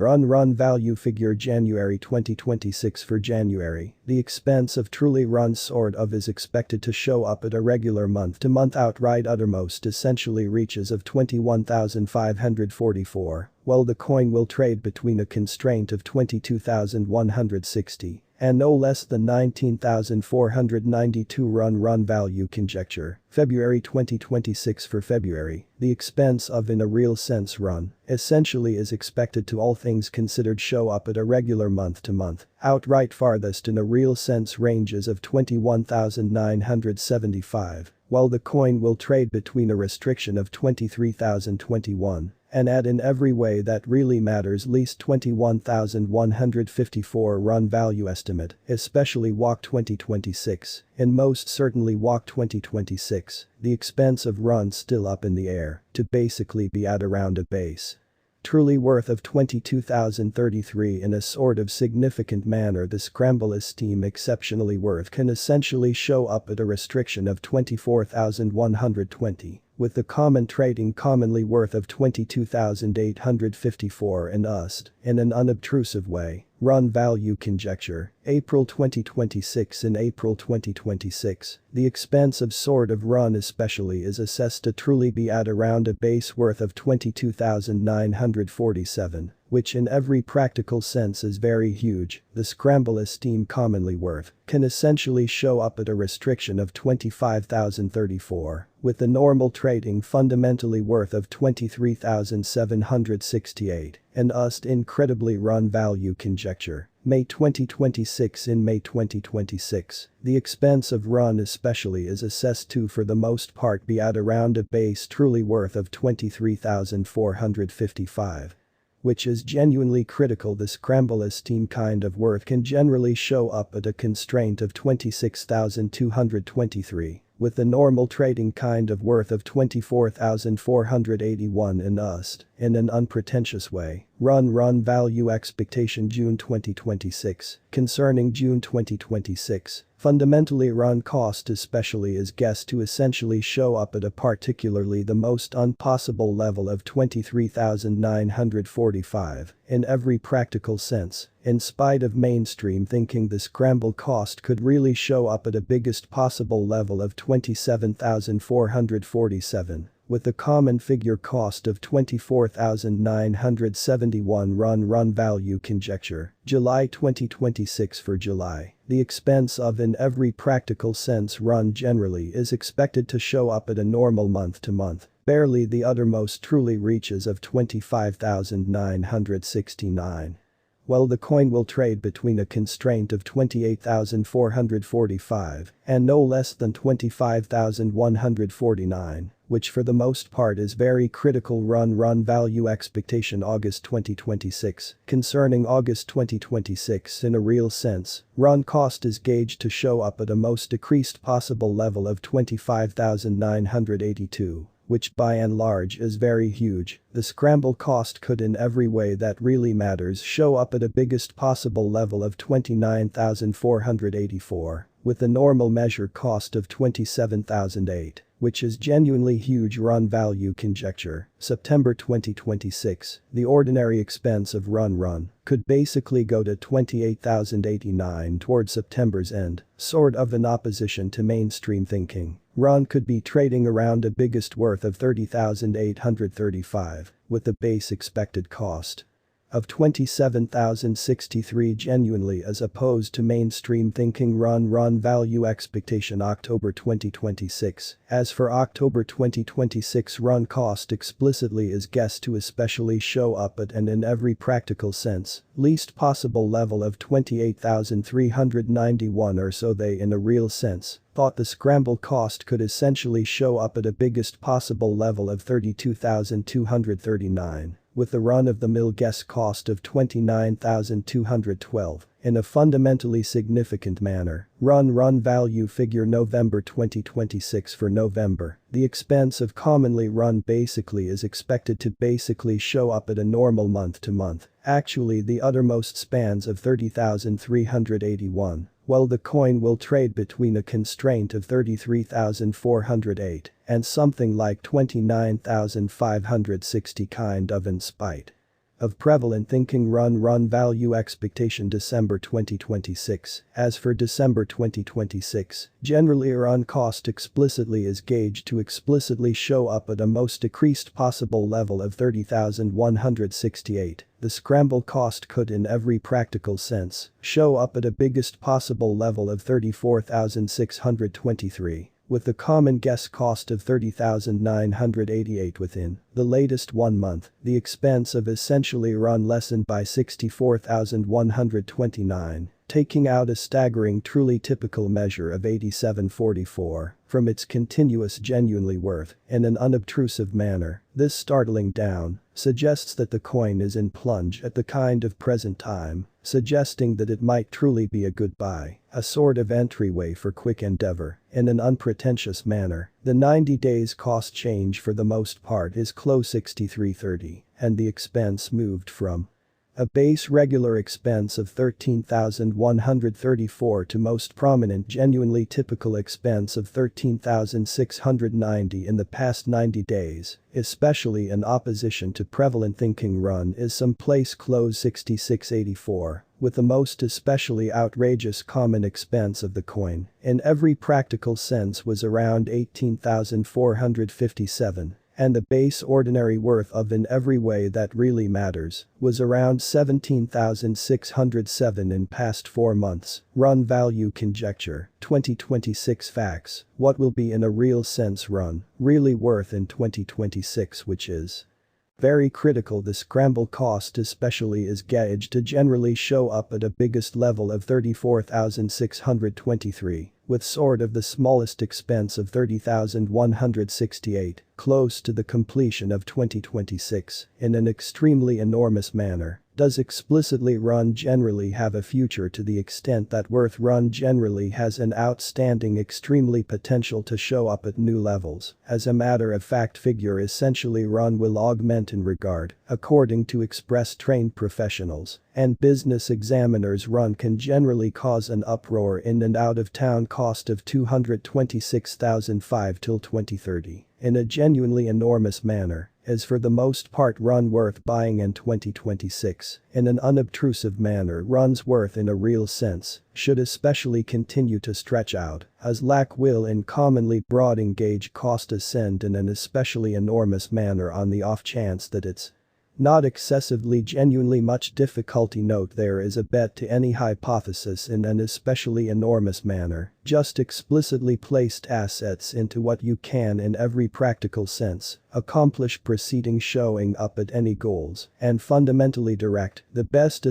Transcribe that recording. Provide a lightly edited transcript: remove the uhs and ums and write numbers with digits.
Run value figure January 2026 for January, the expense of truly run sort of is expected to show up at a regular month-to-month outright uttermost essentially reaches of 21,544, while the coin will trade between a constraint of 22,160 and no less than 19,492 run value conjecture. February 2026 for February, the expense of in a real sense run essentially is expected to all things considered show up at a regular month-to-month outright farthest in a real sense ranges of 21,975, while the coin will trade between a restriction of 23,021 and at in every way that really matters least 21,154 run value estimate, especially walk 2026, and most certainly walk 2026, the expense of run still up in the air, to basically be at around a base. Truly worth of 22,033 in a sort of significant manner the scramble esteem exceptionally worth can essentially show up at a restriction of 24,120. With the common trading commonly worth of 22,854 and USD, in an unobtrusive way, run value conjecture, April 2026 in April 2026, the expense of sort of run especially is assessed to truly be at around a base worth of 22,947, which in every practical sense is very huge. The scramble esteem commonly worth can essentially show up at a restriction of 25,034, with the normal trading fundamentally worth of 23,768, and USD incredibly run value conjecture. May 2026 in May 2026, the expense of run especially is assessed to for the most part be at around a base truly worth of 23,455. Which is genuinely critical. The scramble esteem kind of worth can generally show up at a constraint of 26,223, with the normal trading kind of worth of 24,481 in USD, in an unpretentious way. Run value expectation June 2026, concerning June 2026, fundamentally run cost especially is guessed to essentially show up at a particularly the most impossible level of 23,945, in every practical sense. In spite of mainstream thinking the scramble cost could really show up at a biggest possible level of 27,447. With the common figure cost of 24,971 run value conjecture, July 2026 for July, the expense of in every practical sense run generally is expected to show up at a normal month-to-month, barely the uttermost truly reaches of 25,969. While the coin will trade between a constraint of 28,445 and no less than 25,149, which for the most part is very critical. Run value expectation August 2026, concerning August 2026 in a real sense, run cost is gauged to show up at a most decreased possible level of 25,982. Which by and large is very huge. The scramble cost could in every way that really matters show up at a biggest possible level of 29,484, with the normal measure cost of 27,008, which is genuinely huge. Run value conjecture, September 2026, the ordinary expense of run could basically go to 28,089 toward September's end, sort of in opposition to mainstream thinking. Run could be trading around a biggest worth of 30,835, with the base expected cost of 27,063 genuinely as opposed to mainstream thinking. Run value expectation October 2026. As for October 2026, run cost explicitly is guessed to especially show up at and in every practical sense, least possible level of 28,391 or so. They in a real sense thought the scramble cost could essentially show up at a biggest possible level of 32,239. With the run-of-the-mill guess cost of 29,212, in a fundamentally significant manner. Run value figure November 2026 for November, the expense of commonly run basically is expected to basically show up at a normal month-to-month, actually the uttermost spans of 30,381. While the coin will trade between a constraint of 33,408 and something like 29,560 kind of in spite of prevalent thinking run value expectation December 2026. As for December 2026, generally run cost explicitly is gauged to explicitly show up at a most decreased possible level of 30,168. The scramble cost could in every practical sense show up at a biggest possible level of 34,623. With the common guess cost of 30,988 within the latest 1 month, the expense of essentially run lessened by 64,129, taking out a staggering truly typical measure of 8744 from its continuous genuinely worth in an unobtrusive manner. This startling down suggests that the coin is in plunge at the kind of present time, suggesting that it might truly be a good buy, a sort of entryway for quick endeavor. In an unpretentious manner, the 90 days cost change for the most part is close 6330, and the expense moved from a base regular expense of 13,134 to most prominent genuinely typical expense of 13,690 in the past 90 days, especially in opposition to prevalent thinking run is someplace close 6684, with the most especially outrageous common expense of the coin, in every practical sense was around 18,457. And the base ordinary worth of in every way that really matters was around 17,607 in past 4 months. Run value conjecture 2026 facts. What will be in a real sense run really worth in 2026, which is very critical. The scramble cost especially is gauged to generally show up at a biggest level of 34,623. With sort of the smallest expense of 30,168, close to the completion of 2026, in an extremely enormous manner. Does explicitly run generally have a future to the extent that worth run generally has an outstanding extremely potential to show up at new levels? As a matter of fact, figure essentially run will augment in regard, according to express trained professionals and business examiners. Run can generally cause an uproar in and out of town cost of 226,005 till 2030. In a genuinely enormous manner, is for the most part run worth buying in 2026. In an unobtrusive manner, run's worth in a real sense should especially continue to stretch out, as lack will in commonly broad engage cost ascend in an especially enormous manner on the off chance that it's not excessively genuinely much difficulty. Note there is a bet to any hypothesis in an especially enormous manner, just explicitly placed assets into what you can in every practical sense accomplish preceding showing up at any goals, and fundamentally direct the best